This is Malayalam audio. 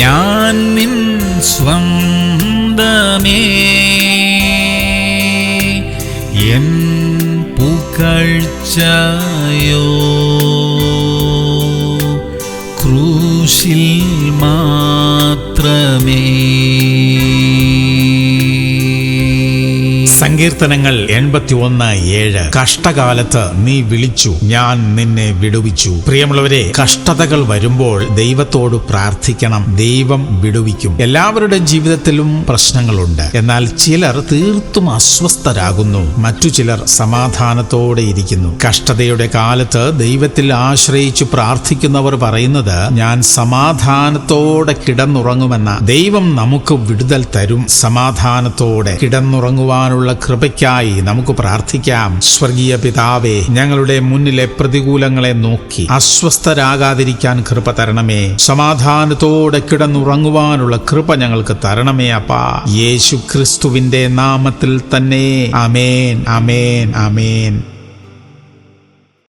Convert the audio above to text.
ഞാൻ നിൻ സ്വന്തമേ, എൻ പുകഴ്ചയോ ക്രൂശിൽ മാത്രമേ. സങ്കീർത്തനങ്ങൾ 81:7. കഷ്ടകാലത്ത് നീ വിളിച്ചു, ഞാൻ നിന്നെ വിടുവിച്ചു. പ്രിയമുള്ളവരെ, കഷ്ടതകൾ വരുമ്പോൾ ദൈവത്തോട് പ്രാർത്ഥിക്കണം, ദൈവം വിടുവിക്കും. എല്ലാവരുടെ ജീവിതത്തിലും പ്രശ്നങ്ങളുണ്ട്. എന്നാൽ ചിലർ തീർത്തും അസ്വസ്ഥരാകുന്നു, മറ്റു ചിലർ സമാധാനത്തോടെ ഇരിക്കുന്നു. കഷ്ടതയുടെ കാലത്ത് ദൈവത്തിൽ ആശ്രയിച്ചു പ്രാർത്ഥിക്കുന്നവർ പറയുന്നത്, ഞാൻ സമാധാനത്തോടെ കിടന്നുറങ്ങുമെന്ന. ദൈവം നമുക്ക് വിടുതൽ തരും. സമാധാനത്തോടെ കിടന്നുറങ്ങുവാനുള്ള കൃപയ്ക്കായി നമുക്ക് പ്രാർത്ഥിക്കാം. സ്വർഗീയ പിതാവേ, ഞങ്ങളുടെ മുന്നിലെ പ്രതികൂലങ്ങളെ നോക്കി അസ്വസ്ഥരാകാതിരിക്കാൻ കൃപ തരണമേ. സമാധാനത്തോടെ കിടന്നുറങ്ങുവാനുള്ള കൃപ ഞങ്ങൾക്ക് തരണമേ അപ്പാ. യേശു ക്രിസ്തുവിന്റെ നാമത്തിൽ തന്നെ. ആമേൻ, ആമേൻ, ആമേൻ.